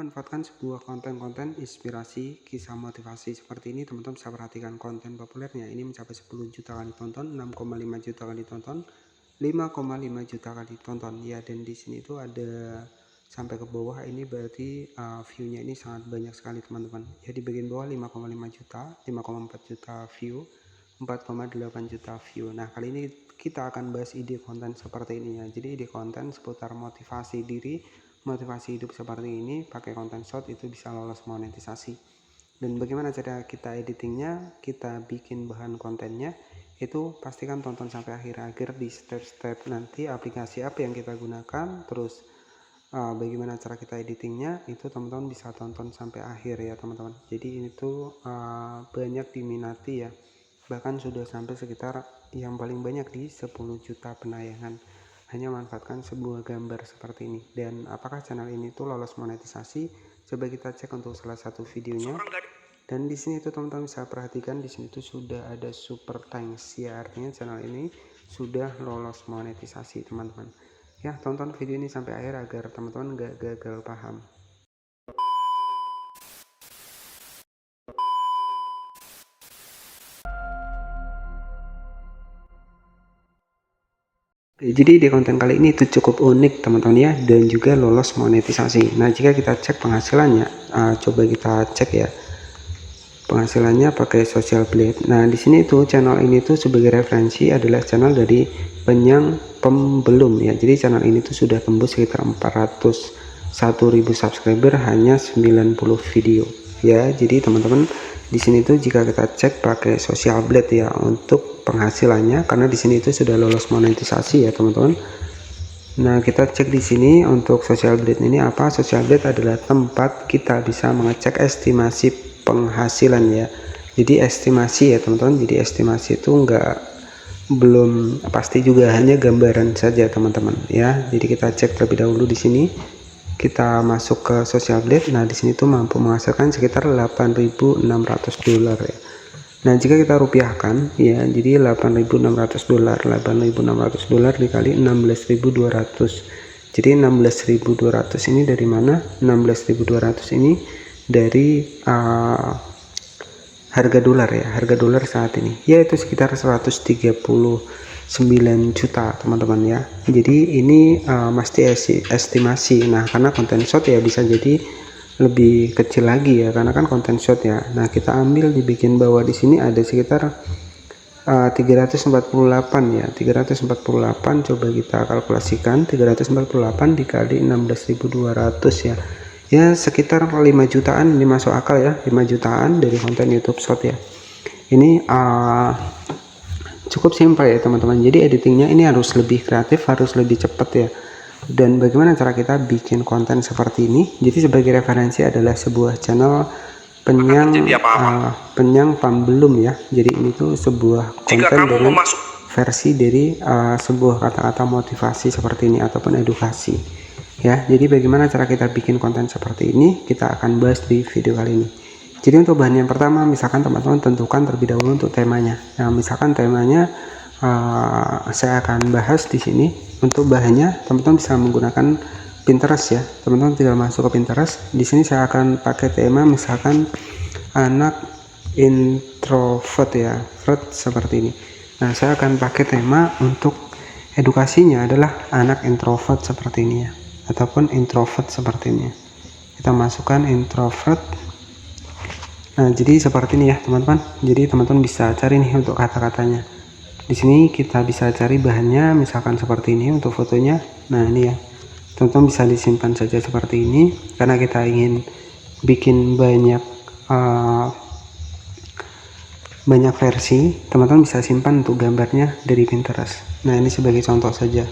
memanfaatkan sebuah konten-konten inspirasi, kisah motivasi seperti ini, teman-teman bisa perhatikan konten populernya. Ini mencapai 10 juta kali tonton, 6,5 juta kali tonton, 5,5 juta kali tonton. Ya, dan di sini tuh ada sampai ke bawah, ini berarti view-nya ini sangat banyak sekali, teman-teman. Ya, di bagian bawah 5,5 juta, 5,4 juta view, 4,8 juta view. Nah, kali ini kita akan bahas ide konten seperti ini ya. Jadi ide konten seputar motivasi diri, motivasi hidup seperti ini, pakai konten short itu bisa lolos monetisasi. Dan bagaimana cara kita editingnya, kita bikin bahan kontennya, itu pastikan tonton sampai akhir agar di step-step nanti aplikasi apa yang kita gunakan, terus bagaimana cara kita editingnya, itu teman-teman bisa tonton sampai akhir ya teman-teman. Jadi ini tuh banyak diminati ya, bahkan sudah sampai sekitar yang paling banyak di 10 juta penayangan hanya manfaatkan sebuah gambar seperti ini. Dan apakah channel ini tuh lolos monetisasi? Coba kita cek untuk salah satu videonya. Dan di sini tuh teman-teman bisa perhatikan, di sini tuh sudah ada super thanks ya, artinya channel ini sudah lolos monetisasi teman-teman. Ya, tonton video ini sampai akhir agar teman-teman gak gagal paham. Oke, jadi di konten kali ini itu cukup unik teman-teman ya, dan juga lolos monetisasi. Nah, jika kita cek penghasilannya, coba kita cek ya penghasilannya pakai Social Blade. Nah, di sini tuh channel ini tuh sebagai referensi adalah channel dari Penyang Pembelum ya. Jadi channel ini tuh sudah tembus sekitar 401.000 subscriber, hanya 90 video ya. Jadi teman-teman di sini tuh jika kita cek pakai Social Blade ya untuk penghasilannya, karena di sini itu sudah lolos monetisasi ya teman-teman. Nah, kita cek di sini untuk Social Blade ini apa? Social Blade adalah tempat kita bisa mengecek estimasi penghasilan ya. Jadi estimasi ya teman-teman. Jadi estimasi itu belum pasti juga, hanya gambaran saja teman-teman ya. Jadi kita cek terlebih dahulu di sini. Kita masuk ke Social Blade. Nah, di sini tuh mampu menghasilkan sekitar 8.600 dolar ya. Nah, jika kita rupiahkan ya, jadi 8.600 dolar, 8.600 dolar dikali 16.200. Jadi 16.200 ini dari mana? 16.200 ini dari harga dolar ya, harga dolar saat ini yaitu sekitar 139 juta teman-teman ya. Jadi ini masih estimasi. Nah, karena konten short ya bisa jadi lebih kecil lagi ya, karena kan konten short ya. Nah, kita ambil di bagian bawah di sini ada sekitar 348 ya, 348. Coba kita kalkulasikan 348 dikali 16.200 ya. Ya sekitar 5 jutaan, ini masuk akal ya, 5 jutaan dari konten YouTube short ya. Ini cukup simpel ya teman-teman. Jadi editingnya ini harus lebih kreatif, harus lebih cepat ya. Dan bagaimana cara kita bikin konten seperti ini? Jadi sebagai referensi adalah sebuah channel Penyang Pembelum ya. Jadi ini tuh sebuah konten dengan versi dari sebuah kata-kata motivasi seperti ini ataupun edukasi ya. Jadi bagaimana cara kita bikin konten seperti ini, kita akan bahas di video kali ini. Jadi untuk bahan yang pertama, misalkan teman-teman tentukan terlebih dahulu untuk temanya. Nah, misalkan temanya saya akan bahas di sini. Untuk bahannya teman-teman bisa menggunakan Pinterest ya. Teman-teman tinggal masuk ke Pinterest. Di sini saya akan pakai tema misalkan anak introvert ya, seperti ini. Nah, saya akan pakai tema untuk edukasinya adalah anak introvert seperti ini ya, ataupun introvert seperti ini. Kita masukkan introvert. Nah, jadi seperti ini ya teman-teman. Jadi teman-teman bisa cari nih untuk kata-katanya. Di sini kita bisa cari bahannya misalkan seperti ini untuk fotonya. Nah, ini ya. Teman-teman bisa disimpan saja seperti ini karena kita ingin bikin banyak versi. Teman-teman bisa simpan untuk gambarnya dari Pinterest. Nah, ini sebagai contoh saja.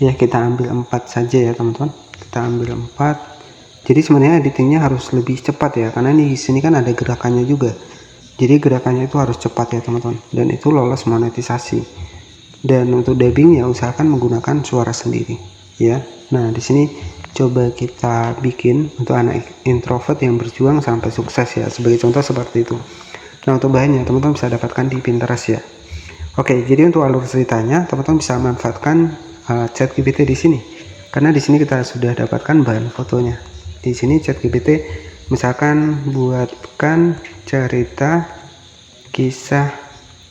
Ya, kita ambil 4 saja ya, teman-teman. Kita ambil 4. Jadi sebenarnya editingnya harus lebih cepat ya, karena di sini kan ada gerakannya juga. Jadi gerakannya itu harus cepat ya teman-teman, dan itu lolos monetisasi. Dan untuk dubbing ya usahakan menggunakan suara sendiri ya. Nah, di sini coba kita bikin untuk anak introvert yang berjuang sampai sukses ya, sebagai contoh seperti itu. Nah, untuk bahannya teman-teman bisa dapatkan di Pinterest ya. Oke, jadi untuk alur ceritanya teman-teman bisa manfaatkan ChatGPT di sini, karena di sini kita sudah dapatkan bahan fotonya Di sini ChatGPT misalkan buatkan cerita kisah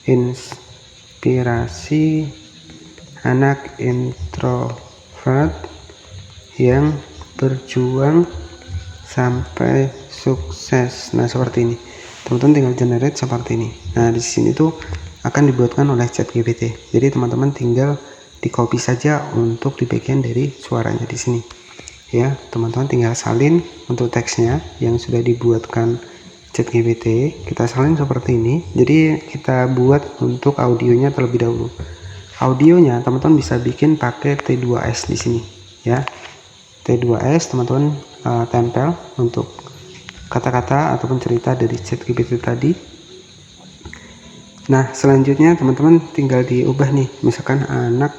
inspirasi anak introvert yang berjuang sampai sukses. Nah, seperti ini. Teman-teman tinggal generate seperti ini. Nah, di sini tuh akan dibuatkan oleh ChatGPT. Jadi teman-teman tinggal di copy saja untuk di bagian dari suaranya di sini. Ya, teman-teman tinggal salin untuk teksnya yang sudah dibuatkan ChatGPT. Kita salin seperti ini. Jadi kita buat untuk audionya terlebih dahulu. Audionya teman-teman bisa bikin pakai T2S di sini, ya. T2S teman-teman tempel untuk kata-kata ataupun cerita dari ChatGPT tadi. Nah, selanjutnya teman-teman tinggal diubah nih, misalkan anak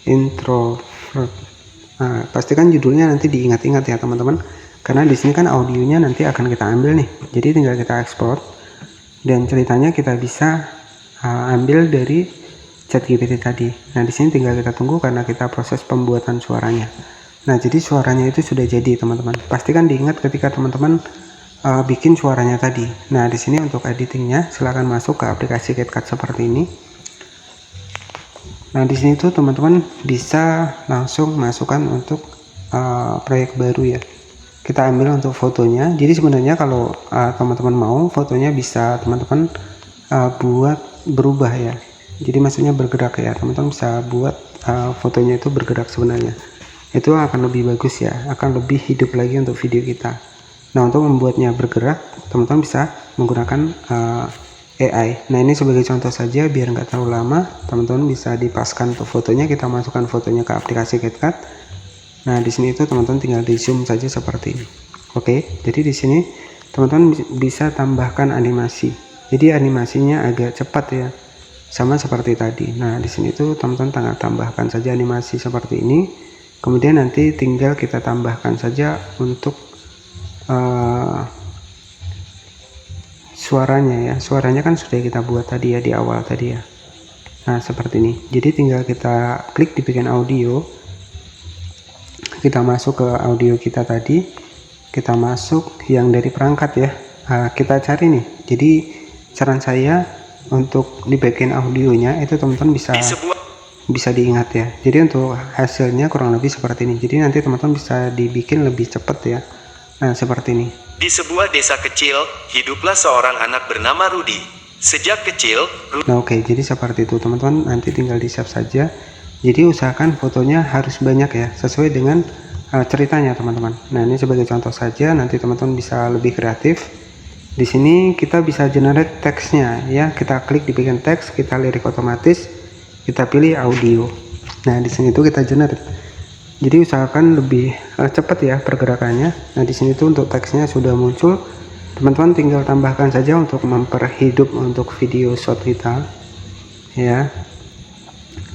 introvert. Nah, pastikan judulnya nanti diingat-ingat ya teman-teman, karena di sini kan audionya nanti akan kita ambil nih. Jadi tinggal kita ekspor dan ceritanya kita bisa ambil dari ChatGPT tadi. Nah, di sini tinggal kita tunggu karena kita proses pembuatan suaranya. Nah, jadi suaranya itu sudah jadi teman-teman. Pastikan diingat ketika teman-teman bikin suaranya tadi. Nah, di sini untuk editingnya silahkan masuk ke aplikasi CapCut seperti ini. Nah, di sini tuh teman-teman bisa langsung masukkan untuk proyek baru ya. Kita ambil untuk fotonya. Jadi sebenarnya kalau teman-teman mau fotonya bisa teman-teman buat berubah ya. Jadi maksudnya bergerak ya, teman-teman bisa buat fotonya itu bergerak sebenarnya. Itu akan lebih bagus ya, akan lebih hidup lagi untuk video kita. Nah, untuk membuatnya bergerak, teman-teman bisa menggunakan AI. Nah, ini sebagai contoh saja biar nggak terlalu lama, teman-teman bisa dipaskan untuk fotonya, kita masukkan fotonya ke aplikasi CapCut. Nah, di sini itu teman-teman tinggal di zoom saja seperti ini. Oke, jadi di sini teman-teman bisa tambahkan animasi. Jadi animasinya agak cepat ya, sama seperti tadi. Nah, di sini tuh teman-teman tambahkan saja animasi seperti ini. Kemudian nanti tinggal kita tambahkan saja untuk suaranya ya. Suaranya kan sudah kita buat tadi ya di awal tadi ya. Nah, seperti ini. Jadi tinggal kita klik di bagian audio. Kita masuk ke audio kita tadi. Kita masuk yang dari perangkat ya. Kita cari nih. Jadi saran saya untuk di bagian audionya itu teman-teman bisa diingat ya. Jadi untuk hasilnya kurang lebih seperti ini. Jadi nanti teman-teman bisa dibikin lebih cepat ya. Nah, seperti ini. Di sebuah desa kecil, hiduplah seorang anak bernama Rudy. Sejak kecil, Nah, oke, jadi seperti itu teman-teman, nanti tinggal di save saja. Jadi usahakan fotonya harus banyak ya, sesuai dengan ceritanya teman-teman. Nah, ini sebagai contoh saja, nanti teman-teman bisa lebih kreatif. Di sini kita bisa generate teksnya ya. Kita klik di bagian teks, kita lirik otomatis, kita pilih audio. Nah, di sini tuh kita generate. Jadi usahakan lebih cepat ya pergerakannya. Nah, di sini tuh untuk teksnya sudah muncul. Teman-teman tinggal tambahkan saja untuk memperhidup untuk video short kita ya.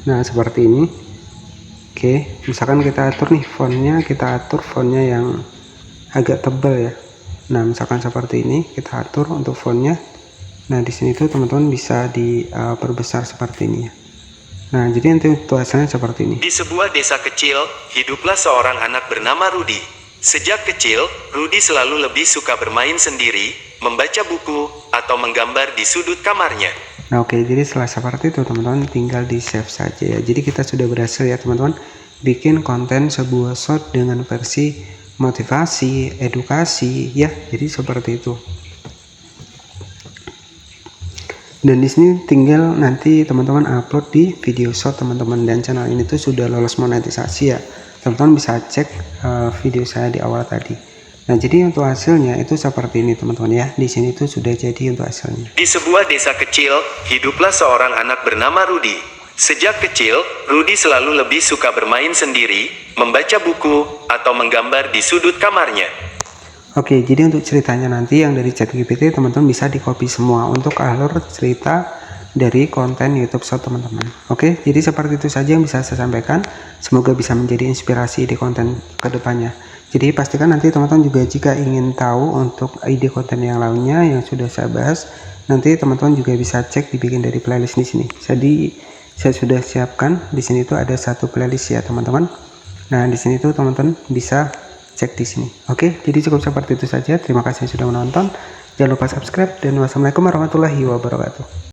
Nah, seperti ini. Oke, misalkan kita atur nih fontnya, kita atur fontnya yang agak tebal ya. Nah, misalkan seperti ini, kita atur untuk fontnya. Nah, di sini tuh teman-teman bisa diperbesar seperti ini ya. Nah, jadi nanti untuk hasilnya seperti ini. Di sebuah desa kecil, hiduplah seorang anak bernama Rudy. Sejak kecil, Rudy selalu lebih suka bermain sendiri, membaca buku, atau menggambar di sudut kamarnya. Nah, oke, jadi setelah seperti itu teman-teman tinggal di save saja ya. Jadi kita sudah berhasil ya teman-teman bikin konten sebuah short dengan versi motivasi, edukasi ya. Jadi seperti itu. Dan di sini tinggal nanti teman-teman upload di video short teman-teman, dan channel ini tuh sudah lolos monetisasi ya. Teman-teman bisa cek video saya di awal tadi. Nah, jadi untuk hasilnya itu seperti ini teman-teman ya. Di sini tuh sudah jadi untuk hasilnya. Di sebuah desa kecil, hiduplah seorang anak bernama Rudy. Sejak kecil, Rudy selalu lebih suka bermain sendiri, membaca buku, atau menggambar di sudut kamarnya. Oke, jadi untuk ceritanya nanti yang dari ChatGPT teman-teman bisa di-copy semua untuk alur cerita dari konten YouTube Short teman-teman. Oke, jadi seperti itu saja yang bisa saya sampaikan. Semoga bisa menjadi inspirasi di konten kedepannya. Jadi pastikan nanti teman-teman juga jika ingin tahu untuk ide konten yang lainnya yang sudah saya bahas, nanti teman-teman juga bisa cek dibikin dari playlist di sini. Jadi saya sudah siapkan di sini tuh ada satu playlist ya teman-teman. Nah, di sini tuh teman-teman bisa cek di sini. Oke, jadi cukup seperti itu saja. Terima kasih sudah menonton. Jangan lupa subscribe dan wassalamualaikum warahmatullahi wabarakatuh.